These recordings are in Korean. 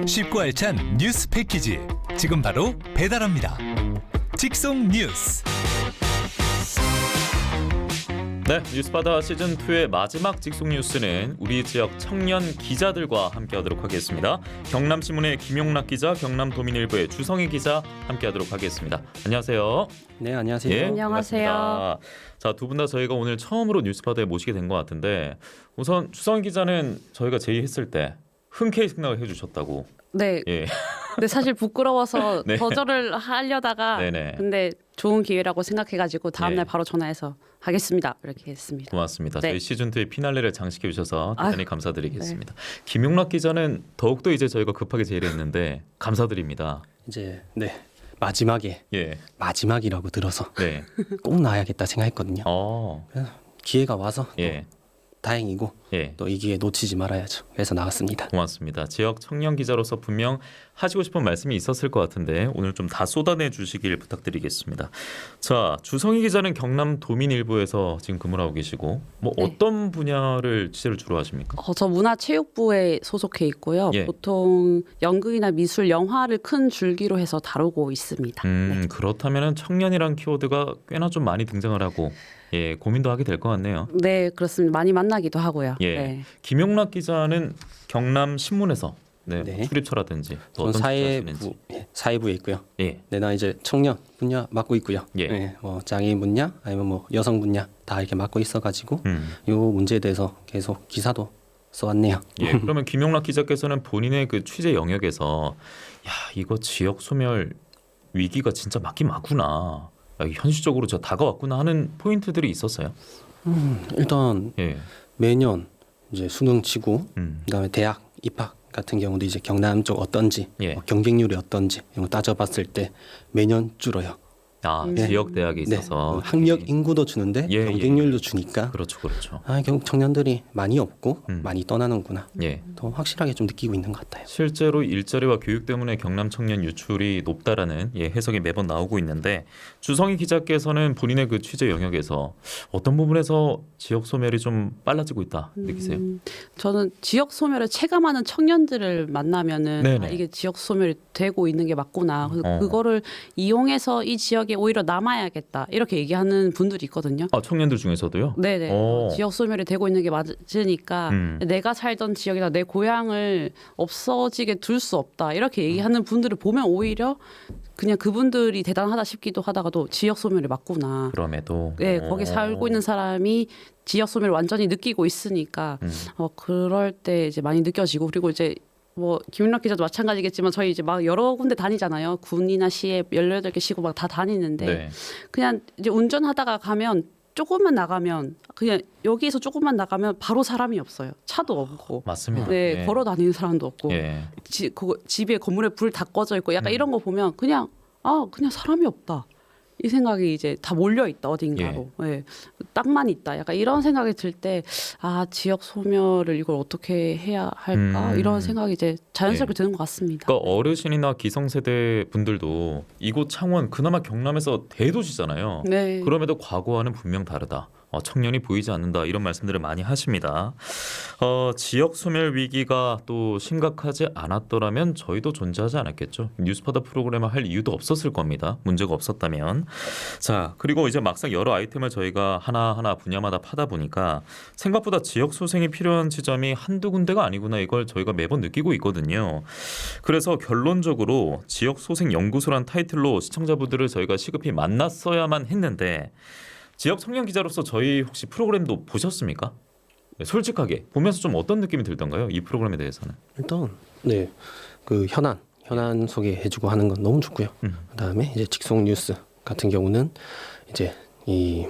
쉽고 알찬 뉴스 패키지 지금 바로 배달합니다. 직송 뉴스. 네, 뉴스바다 시즌2의 마지막 직송 뉴스는 우리 지역 청년 기자들과 함께하도록 하겠습니다. 경남신문의 김용락 기자, 경남도민일보의 주성희 기자 함께하도록 하겠습니다. 안녕하세요. 네, 안녕하세요. 예, 안녕하세요. 반갑습니다. 자, 두 분 다 저희가 오늘 처음으로 뉴스바다에 모시게 된 것 같은데 우선 주성희 기자는 저희가 제의했을 때 흔쾌히 승낙을 해주셨다고. 네. 예. 근데 사실 부끄러워서 네. 거절을 하려다가 네네. 근데 좋은 기회라고 생각해가지고 다음날 네. 바로 전화해서 하겠습니다. 이렇게 했습니다. 고맙습니다. 네. 저희 시즌2의 피날레를 장식해 주셔서 대단히 아유, 감사드리겠습니다. 김용락 기자는 더욱더 이제 저희가 급하게 제의했는데 감사드립니다. 이제 마지막에 예. 마지막이라고 들어서 네. 꼭 나야겠다 생각했거든요. 그래서 기회가 와서 예. 다행이고 예. 또 이 기회 놓치지 말아야죠. 그래서 나왔습니다. 고맙습니다. 지역 청년 기자로서 분명 하시고 싶은 말씀이 있었을 것 같은데 오늘 좀 다 쏟아내 주시길 부탁드리겠습니다. 자, 주성희 기자는 경남도민일보에서 지금 근무를 하고 계시고 뭐 네. 어떤 분야를 취재를 주로 하십니까? 저 문화체육부에 소속해 있고요. 예. 보통 연극이나 미술, 영화를 큰 줄기로 해서 다루고 있습니다. 네. 그렇다면 청년이란 키워드가 꽤나 좀 많이 등장을 하고 예, 고민도 하게 될 것 같네요. 네, 그렇습니다. 많이 만나기도 하고요. 예. 네. 김용락 기자는 경남신문에서 네. 출입처라든지 또 저는 어떤 취재하시는지. 사회부에 있고요. 예. 네, 나 이제 청년 분야 맡고 있고요. 예. 네, 뭐 장애인 분야 아니면 뭐 여성 분야 다 이렇게 맡고 있어가지고 이 문제에 대해서 계속 기사도 써왔네요. 예, 그러면 김용락 기자께서는 본인의 그 취재 영역에서 야, 이거 지역 소멸 위기가 진짜 맞긴 맞구나. 야, 현실적으로 저 다가왔구나 하는 포인트들이 있었어요. 일단 예. 매년 이제 수능 치고 그다음에 대학 입학 같은 경우도 이제 경남 쪽 어떤지 예. 뭐 경쟁률이 어떤지 이런 거 따져봤을 때 매년 줄어요. 아, 네. 지역 대학에 있어서 학력 인구도 주는데 예, 경쟁률도 주니까 그렇죠, 그렇죠. 결국 청년들이 많이 없고 음. 많이 떠나는구나. 예. 더 확실하게 좀 느끼고 있는 것 같아요. 실제로 일자리와 교육 때문에 경남 청년 유출이 높다라는 해석이 매번 나오고 있는데 주성희 기자께서는 본인의 그 취재 영역에서 어떤 부분에서 지역 소멸이 좀 빨라지고 있다 느끼세요? 저는 지역 소멸을 체감하는 청년들을 만나면은 네네. 이게 지역 소멸이 되고 있는 게 맞구나. 그래서 그거를 이용해서 이 지역에 오히려 남아야겠다 이렇게 얘기하는 분들이 있거든요. 아, 청년들 중에서도요? 네네. 오. 지역 소멸이 되고 있는 게 맞으니까 내가 살던 지역이나 내 고향을 없어지게 둘 수 없다 이렇게 얘기하는 분들을 보면 오히려 그냥 그분들이 대단하다 싶기도 하다가도 지역 소멸이 맞구나. 그럼에도 네, 거기 살고 있는 사람이 지역 소멸을 완전히 느끼고 있으니까 그럴 때 이제 많이 느껴지고 그리고 이제 뭐 김윤락 기자도 마찬가지겠지만 저희 이제 막 여러 군데 다니잖아요. 군이나 시에 18개 시고 막 다 다니는데 네. 그냥 이제 운전하다가 가면 조금만 나가면 그냥 여기에서 조금만 나가면 바로 사람이 없어요. 차도 없고. 맞습니다. 네, 예. 걸어 다니는 사람도 없고. 예. 집에 건물에 불 다 꺼져 있고 약간 이런 거 보면 그냥 그냥 사람이 없다. 이 생각이 이제 다 몰려 있다 어딘가로. 예. 땅만 있다. 약간 이런 생각이 들 때 지역 소멸을 이걸 어떻게 해야 할까 이런 생각이 이제 자연스럽게 드는 것 같습니다. 그러니까 어르신이나 기성세대 분들도 이곳 창원 그나마 경남에서 대도시잖아요. 네. 그럼에도 과거와는 분명 다르다. 청년이 보이지 않는다 이런 말씀들을 많이 하십니다. 지역 소멸 위기가 또 심각하지 않았더라면 저희도 존재하지 않았겠죠. 뉴스바다 프로그램을 할 이유도 없었을 겁니다. 문제가 없었다면. 자, 그리고 이제 막상 여러 아이템을 저희가 하나하나 분야마다 파다 보니까 생각보다 지역 소생이 필요한 지점이 한두 군데가 아니구나 이걸 저희가 매번 느끼고 있거든요. 그래서 결론적으로 지역 소생 연구소란 타이틀로 시청자분들을 저희가 시급히 만났어야만 했는데 지역 청년 기자로서 저희 혹시 프로그램도 보셨습니까? 네, 솔직하게 보면서 좀 어떤 느낌이 들던가요? 이 프로그램에 대해서는. 일단 그 현안 소개해주고 하는 건 너무 좋고요. 그다음에 이제 직송 뉴스 같은 경우는 이제 이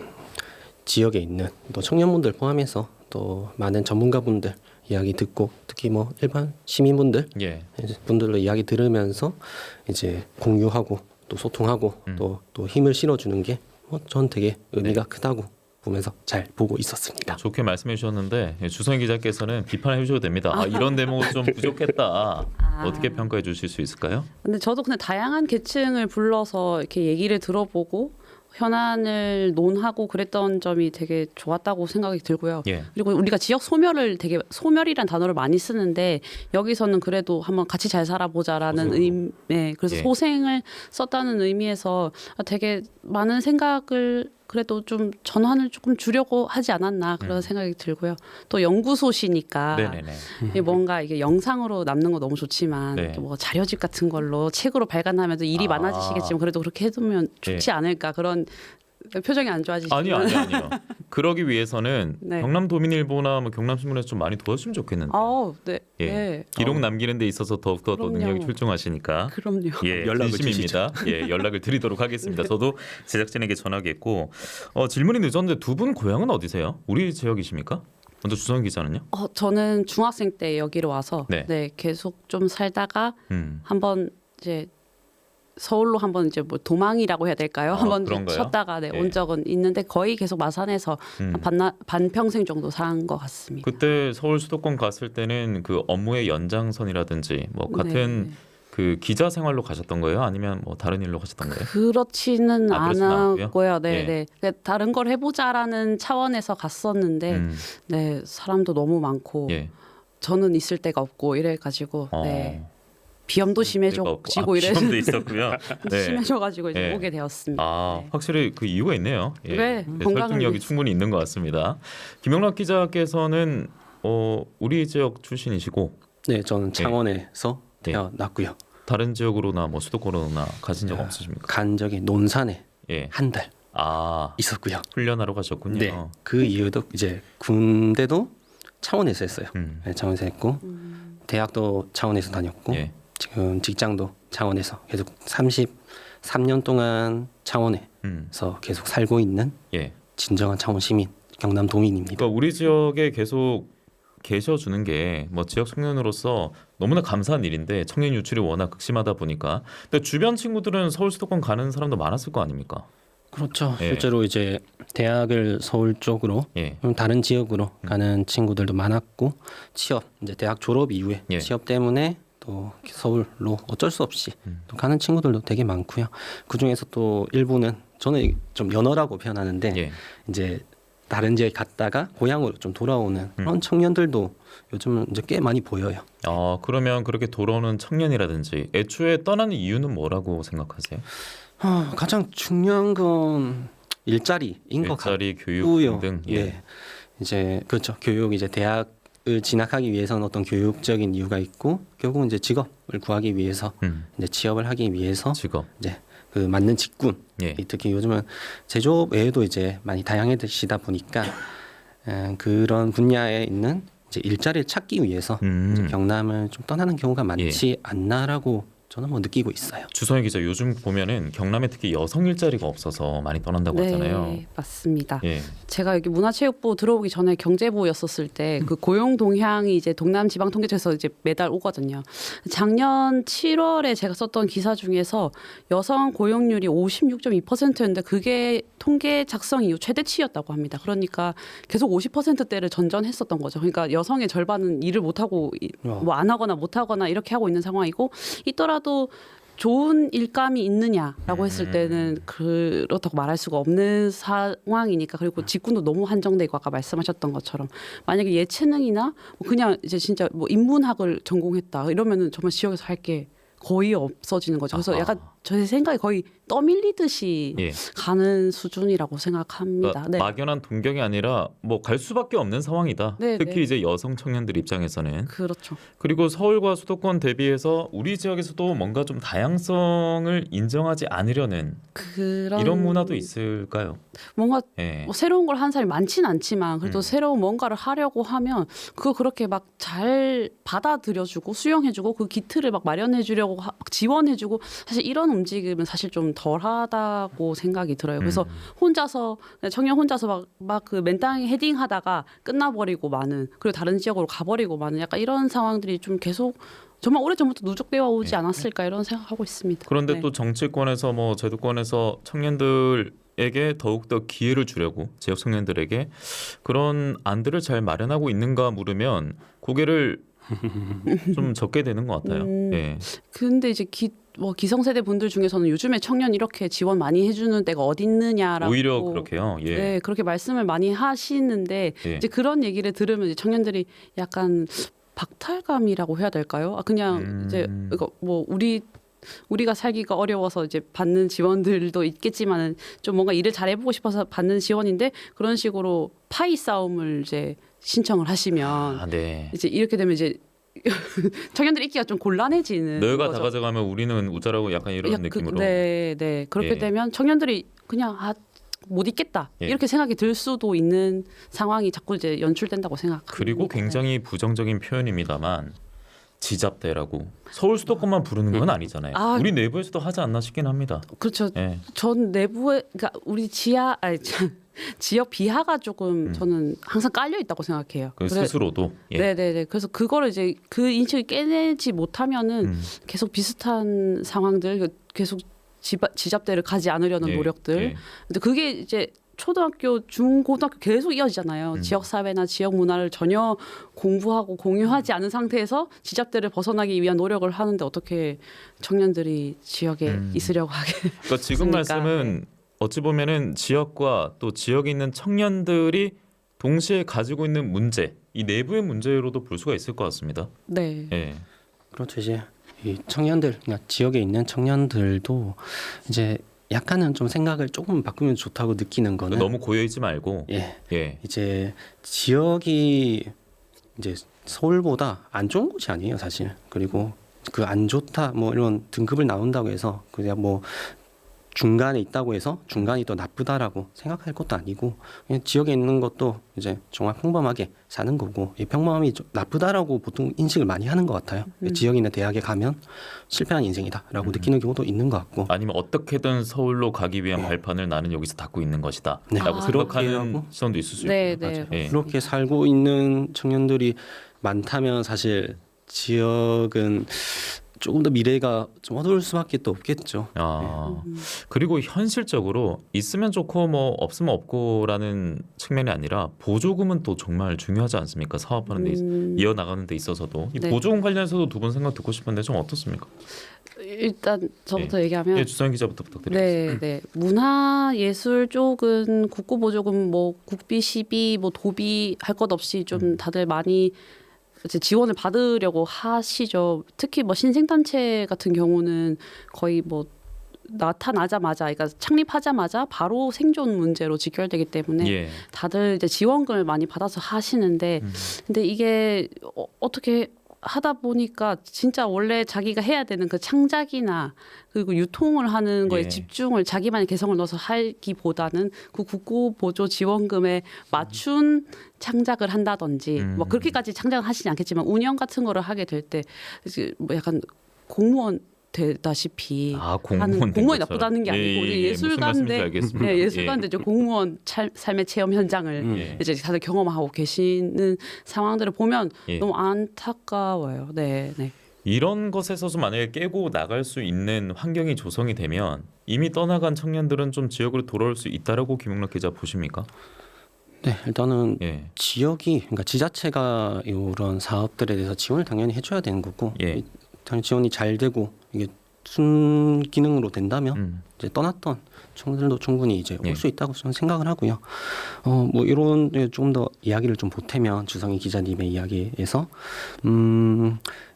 지역에 있는 또 청년분들 포함해서 또 많은 전문가분들 이야기 듣고 특히 뭐 일반 시민분들 예. 이제 분들로 이야기 들으면서 이제 공유하고 또 소통하고 또 힘을 실어주는 게 전 되게 의미가 크다고 보면서 잘 보고 있었습니다. 좋게 말씀해 주셨는데 주성희 기자께서는 비판해 주셔도 됩니다. 이런 대목은 좀 부족했다. 어떻게 평가해 주실 수 있을까요? 근데 저도 그냥 다양한 계층을 불러서 이렇게 얘기를 들어보고 현안을 논하고 그랬던 점이 되게 좋았다고 생각이 들고요. 예. 그리고 우리가 지역 소멸을 되게 소멸이란 단어를 많이 쓰는데 여기서는 그래도 한번 같이 잘 살아보자라는 의미, 그래서 예. 소생을 썼다는 의미에서 되게 많은 생각을 그래도 좀 전환을 조금 주려고 하지 않았나 그런 생각이 들고요. 또 연구소시니까 네네네. 이게 뭔가 이게 영상으로 남는 거 너무 좋지만 네. 뭐 자료집 같은 걸로 책으로 발간하면서 일이 아. 많아지시겠지만 그래도 그렇게 해두면 좋지 않을까 그런 표정이 안 좋아지시면 아니요. 그러기 위해서는 네. 경남도민일보나 뭐 경남신문에서 좀 많이 도와주시면 좋겠는데. 네. 예. 네. 기록 남기는 데 있어서 더욱더 또 그럼요. 능력이 출중하시니까. 그럼요. 예, 연락을 진심입니다. 예, 연락을 드리도록 하겠습니다. 네. 저도 제작진에게 전하겠고 질문이 늦었는데 두 분 고향은 어디세요? 우리 지역이십니까? 먼저 주성 기자는요? 저는 중학생 때 여기로 와서 네. 계속 좀 살다가 음. 한번 이제 서울로 한번 이제 뭐 도망이라고 해야 될까요? 한번 그런가요? 쉬었다가 예. 온 적은 있는데 거의 계속 마산에서 반평생 정도 산 것 같습니다. 그때 서울 수도권 갔을 때는 그 업무의 연장선이라든지 뭐 같은 네. 그 기자 생활로 가셨던 거예요? 아니면 뭐 다른 일로 가셨던 거예요? 그렇지는 그렇진 않았고요? 않았고요. 네, 예. 네. 그러니까 다른 걸 해보자라는 차원에서 갔었는데, 네, 사람도 너무 많고, 예. 저는 있을 데가 없고 이래가지고, 네, 비염도 데가 심해지고 없고. 이래 시험도 있었고요. 네. 심해져가지고 이제 예. 오게 되었습니다. 아, 확실히 그 이유가 있네요. 예. 네, 건강을 설득력이 위해서. 충분히 있는 것 같습니다. 김영락 기자께서는 우리 지역 출신이시고 네, 저는 창원에서 네. 태어났고요. 다른 지역으로나 뭐 수도권으로나 가신 적 없으십니까? 간 적이 논산에 예. 한 달 아, 있었고요. 훈련하러 가셨군요. 네, 그 이유도 이제 군대도 창원에서 했어요. 음. 네, 창원에서 했고 대학도 창원에서 다녔고 예. 지금 직장도 창원에서 계속 33년 동안 창원에서 음. 계속 살고 있는 예. 진정한 창원 시민 경남도민입니다. 그러니까 우리 지역에 계속 계셔주는 게 뭐 지역 청년으로서 너무나 감사한 일인데 청년 유출이 워낙 극심하다 보니까 근데 주변 친구들은 서울 수도권 가는 사람도 많았을 거 아닙니까? 그렇죠. 예. 실제로 이제 대학을 서울 쪽으로 예. 다른 지역으로 가는 친구들도 많았고 취업 이제 대학 졸업 이후에 예. 취업 때문에 또 서울로 어쩔 수 없이 또 가는 친구들도 되게 많고요. 그 중에서 또 일부는 저는 좀 연어라고 표현하는데 예. 이제 다른 지역 갔다가 고향으로 좀 돌아오는 그런 청년들도 요즘은 이제 꽤 많이 보여요. 그러면 그렇게 돌아오는 청년이라든지 애초에 떠나는 이유는 뭐라고 생각하세요? 가장 중요한 건 일자리인 것 일자리, 교육 같고요. 등. 예. 네, 이제 그렇죠. 교육 이제 대학을 진학하기 위해서는 어떤 교육적인 이유가 있고 결국은 이제 직업을 구하기 위해서 이제 취업을 하기 위해서 직업. 이제 그 맞는 직군. 예. 특히 요즘은 제조업 외에도 이제 많이 다양해지다 보니까 그런 분야에 있는 이제 일자리를 찾기 위해서 이제 경남을 좀 떠나는 경우가 많지 않나라고 저는 뭐 느끼고 있어요. 주성희 기자 요즘 보면은 경남에 특히 여성 일자리가 없어서 많이 떠난다고 하잖아요. 네, 맞습니다. 예. 제가 여기 문화체육부 들어오기 전에 경제부였었을 때 그 고용 동향이 이제 동남지방통계청에서 이제 매달 오거든요. 작년 7월에 제가 썼던 기사 중에서 여성 고용률이 56.2%였는데 그게 통계 작성 이후 최대치였다고 합니다. 그러니까 계속 50%대를 전전했었던 거죠. 그러니까 여성의 절반은 일을 못 하고 뭐 안 하거나 못 하거나 이렇게 하고 있는 상황이고 있더라도 좋은 일감이 있느냐라고 했을 때는 그렇다고 말할 수가 없는 상황이니까 그리고 직군도 너무 한정되고 아까 말씀하셨던 것처럼 만약에 예체능이나 뭐 그냥 이제 진짜 뭐 인문학을 전공했다 이러면은 정말 지역에서 할 게 거의 없어지는 거죠. 그래서 약간 제 생각에 거의 떠밀리듯이 예. 가는 수준이라고 생각합니다. 그러니까 네. 막연한 동경이 아니라 뭐 갈 수밖에 없는 상황이다. 네, 특히 네. 이제 여성 청년들 입장에서는 그렇죠. 그리고 서울과 수도권 대비해서 우리 지역에서도 뭔가 좀 다양성을 인정하지 않으려는 그런 이런 문화도 있을까요? 뭔가 예. 뭐 새로운 걸 한 사람이 많지는 않지만 그래도 새로운 뭔가를 하려고 하면 그거 그렇게 막 잘 받아들여주고 수용해주고 그 기틀을 막 마련해주려고 막 지원해주고 사실 이런 움직임은 사실 좀 덜하다고 생각이 들어요. 그래서 혼자서 청년 혼자서 막 그 맨땅에 헤딩하다가 끝나버리고 마는 그리고 다른 지역으로 가버리고 마는 약간 이런 상황들이 좀 계속 정말 오래전부터 누적되어 오지 않았을까 이런 생각하고 있습니다. 그런데 네. 또 정치권에서 뭐 제도권에서 청년들에게 더욱더 기회를 주려고 지역 청년들에게 그런 안들을 잘 마련하고 있는가 물으면 고개를 좀 적게 되는 것 같아요. 예. 근데 이제 기성세대 분들 중에서는 요즘에 청년 이렇게 지원 많이 해주는 데가 어디 있느냐라고 오히려 그렇게요. 예. 네, 그렇게 말씀을 많이 하시는데 예. 이제 그런 얘기를 들으면 이제 청년들이 약간 박탈감이라고 해야 될까요? 그냥 이제 이거 뭐 우리가 살기가 어려워서 이제 받는 지원들도 있겠지만은 좀 뭔가 일을 잘 해보고 싶어서 받는 지원인데 그런 식으로 파이 싸움을 이제 신청을 하시면 아, 네. 이제 이렇게 되면 이제 청년들 있기가 좀 곤란해지는 너희가 거죠. 다 가져가면 우리는 우짜라고 약간 이런 느낌으로. 네. 그렇게 예. 되면 청년들이 그냥 못 있겠다 예. 이렇게 생각이 들 수도 있는 상황이 자꾸 이제 연출된다고 생각합니다. 그리고 굉장히 부정적인 표현입니다만 지잡대라고 서울 수도권만 부르는 건 아니잖아요. 아. 우리 내부에서도 하지 않나 싶긴 합니다. 그렇죠. 예. 전 내부에 그러니까 우리 지역 비하가 조금 저는 항상 깔려 있다고 생각해요. 그 스스로도. 예. 네네네. 그래서 그거를 이제 그 인식을 깨내지 못하면은 계속 비슷한 상황들 계속 지잡대를 가지 않으려는 예. 노력들. 예. 근데 그게 이제 초등학교, 중고등학교 계속 이어지잖아요. 지역 사회나 지역 문화를 전혀 공부하고 공유하지 않은 상태에서 지잡대를 벗어나기 위한 노력을 하는데 어떻게 청년들이 지역에 있으려고 하게? 그러니까 지금 그러니까, 말씀은 어찌 보면은 지역과 또 지역에 있는 청년들이 동시에 가지고 있는 문제, 이 내부의 문제로도 볼 수가 있을 것 같습니다. 네. 예. 그렇죠. 이제 이 청년들, 그러니까 지역에 있는 청년들도 이제 약간은 좀 생각을 조금 바꾸면 좋다고 느끼는 거는 너무 고여 있지 말고. 예, 예. 이제 지역이 이제 서울보다 안 좋은 곳이 아니에요, 사실. 그리고 그 안 좋다 뭐 이런 등급을 나온다고 해서 그냥 뭐 중간에 있다고 해서 중간이 더 나쁘다라고 생각할 것도 아니고 그냥 지역에 있는 것도 이제 정말 평범하게 사는 거고 이 평범함이 좀 나쁘다라고 보통 인식을 많이 하는 것 같아요. 지역에 있는 대학에 가면 실패한 인생이다라고 느끼는 경우도 있는 것 같고 아니면 어떻게든 서울로 가기 위한 발판을 나는 여기서 닫고 있는 것이다. 네. 라고 생각하는 그렇게 하고. 시선도 있을 수 네, 있고. 네. 예. 그렇게 살고 있는 청년들이 많다면 사실 지역은 조금 더 미래가 좀 어두울 수밖에 또 없겠죠. 아, 그리고 현실적으로 있으면 좋고 뭐 없으면 없고라는 측면이 아니라 보조금은 또 정말 중요하지 않습니까? 사업하는 데 이어나가는 데 있어서도 이 네. 보조금 관련해서도 두 분 생각 듣고 싶은데 좀 어떻습니까? 일단 저부터 얘기하면 예, 주선 기자부터 부탁드리겠습니다. 네. 문화예술 쪽은 국고 보조금 뭐 국비, 시비, 뭐 도비 할 것 없이 좀 다들 많이 이제 지원을 받으려고 하시죠. 특히 뭐 신생단체 같은 경우는 거의 뭐 나타나자마자, 그러니까 창립하자마자 바로 생존 문제로 직결되기 때문에 예. 다들 이제 지원금을 많이 받아서 하시는데, 근데 이게 어떻게 하다 보니까 진짜 원래 자기가 해야 되는 그 창작이나 그리고 유통을 하는 거에 예. 집중을 자기만의 개성을 넣어서 하기보다는 그 국고 보조 지원금에 맞춘 창작을 한다든지 뭐 그렇게까지 창작을 하시지 않겠지만 운영 같은 거를 하게 될 때 뭐 약간 공무원 되다시피 아, 하는 공무원 공무원이 나쁘다는 게 아니고 우리 예술가인데 네, 예술가인데 이제 공무원 삶의 체험 현장을 예. 이제 다들 경험하고 계시는 상황들을 보면 예. 너무 안타까워요. 네. 이런 것에서 만약에 깨고 나갈 수 있는 환경이 조성이 되면 이미 떠나간 청년들은 좀 지역으로 돌아올 수 있다라고 김용락 기자 보십니까? 네, 일단은 예. 지역이 그러니까 지자체가 이런 사업들에 대해서 지원을 당연히 해줘야 되는 거고 예. 당연히 지원이 잘 되고 이게 순기능으로 된다면 이제 떠났던 청년들도 충분히 이제 예. 올 수 있다고 저는 생각을 하고요. 뭐 이런 좀 더 이야기를 좀 보태면 주성희 기자님의 이야기에서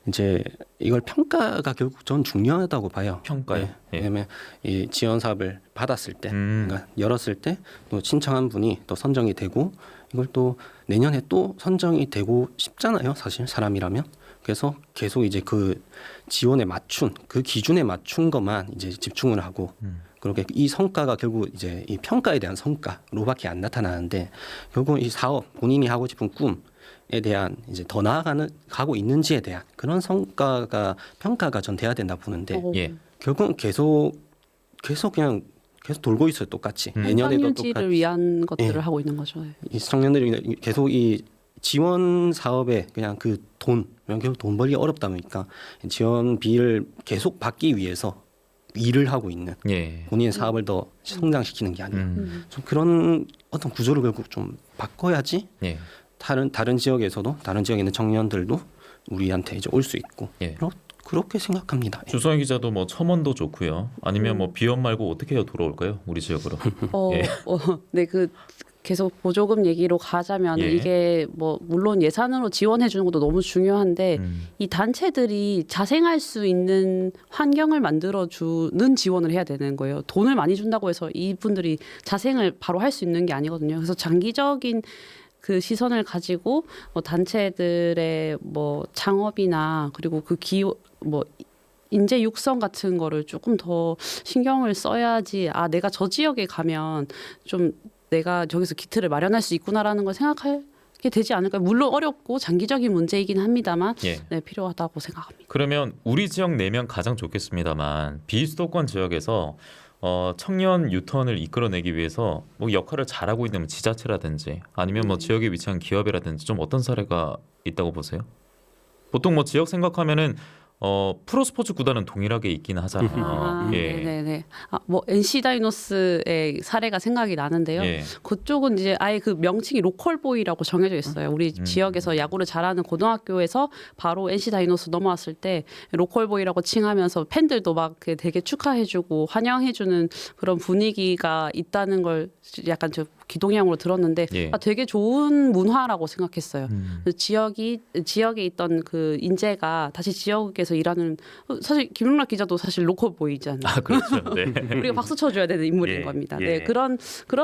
이제 이걸 평가가 결국 전 중요하다고 봐요. 평가요? 네. 예. 왜냐하면 이 지원 사업을 받았을 때, 그러니까 열었을 때 또 신청한 분이 또 선정이 되고 이걸 또 내년에 또 선정이 되고 싶잖아요. 사실 사람이라면. 그래서 계속 이제 그 지원에 맞춘 그 기준에 맞춘 것만 이제 집중을 하고 그렇게 이 성과가 결국 이제 이 평가에 대한 성과로밖에 안 나타나는데 결국 이 사업 본인이 하고 싶은 꿈에 대한 이제 더 나아가고 있는지에 대한 그런 성과가 평가가 전 돼야 된다 보는데 예. 결국은 계속 그냥 계속 돌고 있어요. 똑같이 내년에도 유지를 똑같이 위한 것들을 예. 하고 있는 거죠. 이 청년들이 계속 이 지원 사업에 그냥 그 돈, 결국 돈 벌기 어렵다 보니까 지원비를 계속 받기 위해서 일을 하고 있는 예. 본인의 사업을 더 성장시키는 게 아니라 좀 그런 어떤 구조를 결국 좀 바꿔야지 예. 다른 지역에서도 다른 지역에 있는 청년들도 우리한테 이제 올 수 있고 예. 그렇게 생각합니다. 예. 주성희 기자도 뭐 첨언도 좋고요. 아니면 뭐 비원 말고 어떻게 해야 돌아올까요? 우리 지역으로. 예. 네, 그 계속 보조금 얘기로 가자면 예. 이게 뭐 물론 예산으로 지원해 주는 것도 너무 중요한데 이 단체들이 자생할 수 있는 환경을 만들어 주는 지원을 해야 되는 거예요. 돈을 많이 준다고 해서 이분들이 자생을 바로 할 수 있는 게 아니거든요. 그래서 장기적인 그 시선을 가지고 단체들의 뭐 창업이나 그리고 그 뭐 인재 육성 같은 거를 조금 더 신경을 써야지 내가 저 지역에 가면 좀 내가 저기서 기틀을 마련할 수 있구나라는 걸 생각하게 되지 않을까요? 물론 어렵고 장기적인 문제이긴 합니다만 예. 네, 필요하다고 생각합니다. 그러면 우리 지역 내면 가장 좋겠습니다만 비수도권 지역에서 청년 유턴을 이끌어내기 위해서 뭐 역할을 잘하고 있는 지자체라든지 아니면 뭐 지역에 위치한 기업이라든지 좀 어떤 사례가 있다고 보세요? 보통 뭐 지역 생각하면은 프로스포츠 구단은 동일하게 있긴 하잖아요. 예. 네네네. 뭐 NC 다이노스의 사례가 생각이 나는데요. 예. 그쪽은 이제 아예 그 명칭이 로컬보이라고 정해져 있어요. 우리 지역에서 야구를 잘하는 고등학교에서 바로 NC 다이노스 넘어왔을 때 로컬보이라고 칭하면서 팬들도 막 되게 축하해주고 환영해주는 그런 분위기가 있다는 걸 약간 저 기동형으로 들었는데 예. 되게 좋은 문화라고 생각했어요. 지역에 있던 그 인재가 다시 지역에서 일하는 사실 김용락 기자도 사실 로컬보이잖아요. 그렇죠. 네. 우리가 박수 쳐줘야 되는 인물인 예, 겁니다. 예. 네, 그런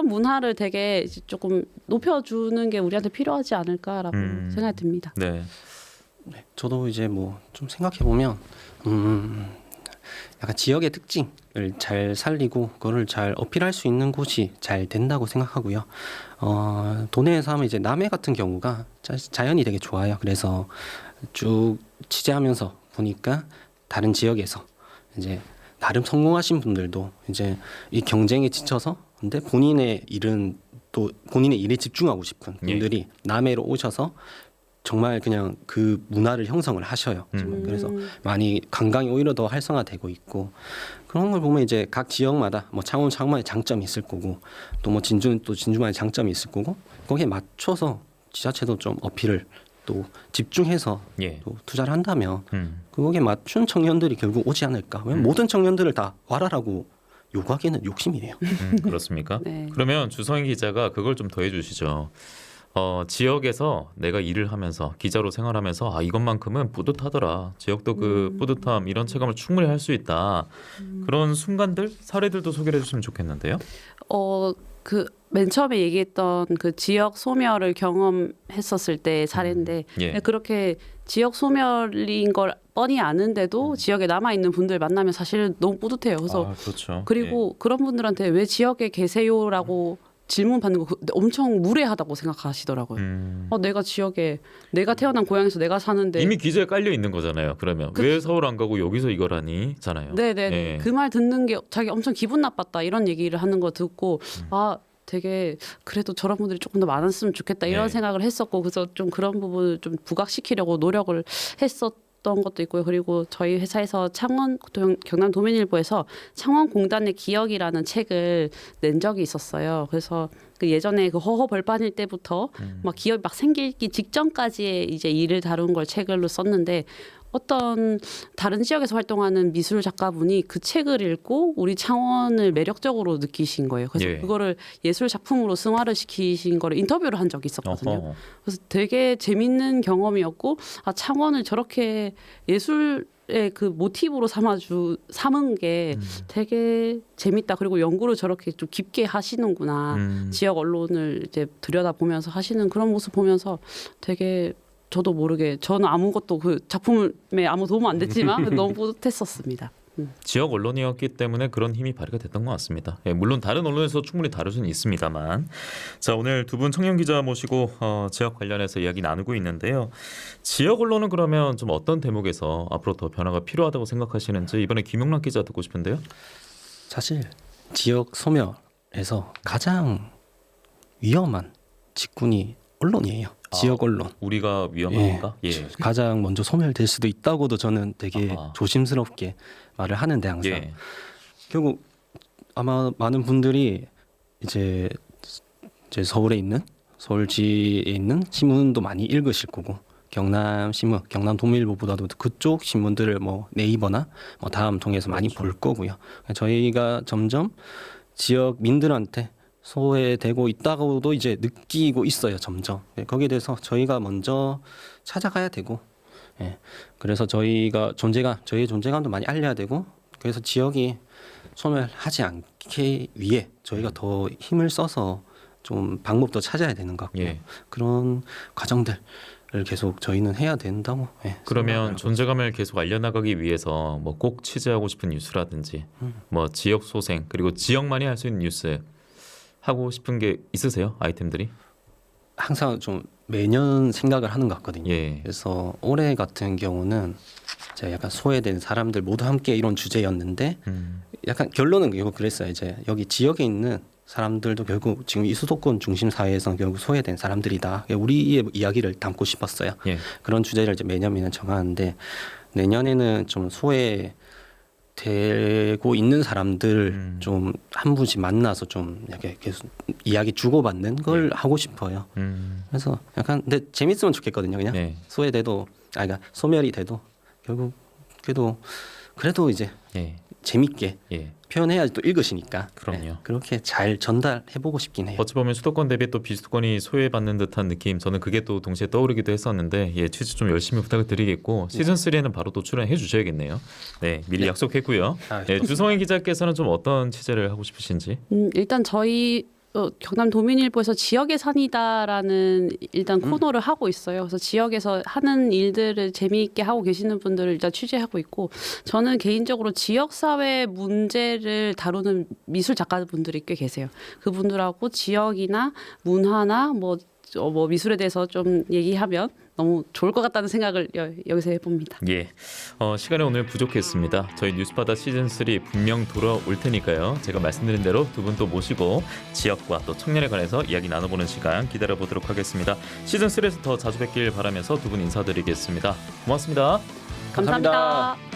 문화를 되게 조금 높여주는 게 우리한테 필요하지 않을까라고 생각이 듭니다. 네. 네, 저도 이제 뭐 좀 생각해 보면 약간 지역의 특징을 잘 살리고 그거를 잘 어필할 수 있는 곳이 잘 된다고 생각하고요. 도내에서 하면 이제 남해 같은 경우가 자연이 되게 좋아요. 그래서 쭉 취재하면서 보니까 다른 지역에서 이제 나름 성공하신 분들도 이제 이 경쟁에 지쳐서 근데 본인의 일에 집중하고 싶은 분들이 남해로 오셔서 정말 그냥 그 문화를 형성을 하셔요. 그래서 많이 관광이 오히려 더 활성화되고 있고 그런 걸 보면 이제 각 지역마다 뭐 창원의 장점이 있을 거고 또 뭐 진주는 또 진주만의 장점이 있을 거고 거기에 맞춰서 지자체도 좀 어필을 또 집중해서 예. 또 투자를 한다면 거기에 맞춘 청년들이 결국 오지 않을까. 왜냐면 모든 청년들을 다 와라라고 요구하기에는 욕심이에요. 그렇습니까? 네. 그러면 주성희 기자가 그걸 좀 더해 주시죠. 지역에서 내가 일을 하면서 기자로 생활하면서 이것만큼은 뿌듯하더라. 지역도 그 뿌듯함 이런 체감을 충분히 할 수 있다. 그런 순간들 사례들도 소개해 주시면 좋겠는데요. 그 맨 처음에 얘기했던 그 지역 소멸을 경험했었을 때 사례인데 예. 그렇게 지역 소멸인 걸 뻔히 아는데도 지역에 남아 있는 분들 만나면 사실 너무 뿌듯해요. 그래서 그렇죠. 그리고 그런 분들한테 왜 지역에 계세요라고 질문 받는 거 엄청 무례하다고 생각하시더라고요. 내가 지역에 내가 태어난 고향에서 내가 사는데 이미 기재에 깔려 있는 거잖아요. 그러면 왜 서울 안 가고 여기서 이걸 하니?잖아요. 네네. 예. 그 말 듣는 게 자기 엄청 기분 나빴다 이런 얘기를 하는 거 듣고 되게 그래도 저런 분들이 조금 더 많았으면 좋겠다 이런 네. 생각을 했었고 그래서 좀 그런 부분을 좀 부각시키려고 노력을 했었던 것도 있고요. 그리고 저희 회사에서 경남 도민일보에서 창원공단의 기억이라는 책을 낸 적이 있었어요. 그래서 그 예전에 그 허허 벌판일 때부터 막 기업이 막 생기기 직전까지의 이제 일을 다룬 걸 책으로 썼는데 어떤 다른 지역에서 활동하는 미술 작가분이 그 책을 읽고 우리 창원을 매력적으로 느끼신 거예요. 그래서 예. 그거를 예술 작품으로 승화를 시키신 거를 인터뷰를 한 적이 있었거든요. 어허. 그래서 되게 재밌는 경험이었고 창원을 저렇게 예술의 그 모티브로 삼은 게 되게 재밌다. 그리고 연구를 저렇게 좀 깊게 하시는구나. 지역 언론을 이제 들여다보면서 하시는 그런 모습 보면서 되게 저도 모르게 저는 아무것도 그 작품에 아무 도움 안 됐지만 너무 뿌듯했었습니다. 지역 언론이었기 때문에 그런 힘이 발휘가 됐던 것 같습니다. 예, 물론 다른 언론에서 충분히 다룰 수는 있습니다만 자 오늘 두 분 청년 기자 모시고 지역 관련해서 이야기 나누고 있는데요. 지역 언론은 그러면 좀 어떤 대목에서 앞으로 더 변화가 필요하다고 생각하시는지 이번에 김용락 기자 듣고 싶은데요. 사실 지역 소멸에서 가장 위험한 직군이 언론이에요. 지역 언론. 우리가 위험합니까? 예. 가장 먼저 소멸될 수도 있다고도 저는 되게 조심스럽게 말을 하는데 항상 예. 결국 아마 많은 분들이 이제 서울에 있는 서울지에 있는 신문도 많이 읽으실 거고 경남 신문, 경남 도민일보보다도 그쪽 신문들을 뭐 네이버나 뭐 다음 통해서 많이 볼 거고요. 저희가 점점 지역민들한테 소외되고 있다고도 이제 느끼고 있어요. 점점. 거기에 대해서 저희가 먼저 찾아가야 되고, 그래서 저희가 저희의 존재감도 많이 알려야 되고, 그래서 지역이 소멸하지 않기 위해 저희가 더 힘을 써서 좀 방법도 찾아야 되는 것 같고요. 그런 과정들을 계속 저희는 해야 된다고. 그러면 존재감을 계속 알려나가기 위해서 뭐 꼭 취재하고 싶은 뉴스라든지 뭐 지역 소생 그리고 지역만이 할 수 있는 뉴스 하고 싶은 게 있으세요? 아이템들이? 항상 좀 매년 생각을 하는 것 같거든요. 예. 그래서 올해 같은 경우는 제가 약간 소외된 사람들 모두 함께 이런 주제였는데 약간 결론은 결국 그랬어요. 이제 여기 지역에 있는 사람들도 결국 지금 이 수도권 중심 사회에서 결국 소외된 사람들이다. 우리의 이야기를 담고 싶었어요. 예. 그런 주제를 이제 매년 정하는데 내년에는 좀 소외되고 있는 사람들 좀 한 분씩 만나서 좀 이렇게 계속 이야기 주고받는 걸 하고 싶어요. 그래서 약간 근데 재밌으면 좋겠거든요. 그냥 네. 소외돼도 그러니까 소멸이 돼도 결국 그래도 이제 예. 재밌게 예. 표현해야지 또 읽으시니까. 그럼요. 그렇게 잘 전달해보고 싶긴 해요. 어찌 보면 수도권 대비 또 비수도권이 소외받는 듯한 느낌. 저는 그게 또 동시에 떠오르기도 했었는데 취재 좀 열심히 부탁을 드리겠고 시즌 3에는 바로 또 출연해 주셔야겠네요. 네, 미리 약속했고요. 주성희 기자께서는 좀 어떤 취재를 하고 싶으신지? 일단 저희 경남 도민일보에서 지역의 산이다라는 일단 코너를 하고 있어요. 그래서 지역에서 하는 일들을 재미있게 하고 계시는 분들을 일단 취재하고 있고, 저는 개인적으로 지역사회 문제를 다루는 미술 작가분들이 꽤 계세요. 그분들하고 지역이나 문화나 뭐 미술에 대해서 좀 얘기하면 너무 좋을 것 같다는 생각을 여기서 해봅니다. 예, 시간이 오늘 부족했습니다. 저희 뉴스바다 시즌 3 분명 돌아올 테니까요. 제가 말씀드린 대로 두 분 또 모시고 지역과 또 청년에 관해서 이야기 나눠보는 시간 기다려보도록 하겠습니다. 시즌 3에서 더 자주 뵙길 바라면서 두 분 인사드리겠습니다. 고맙습니다. 감사합니다.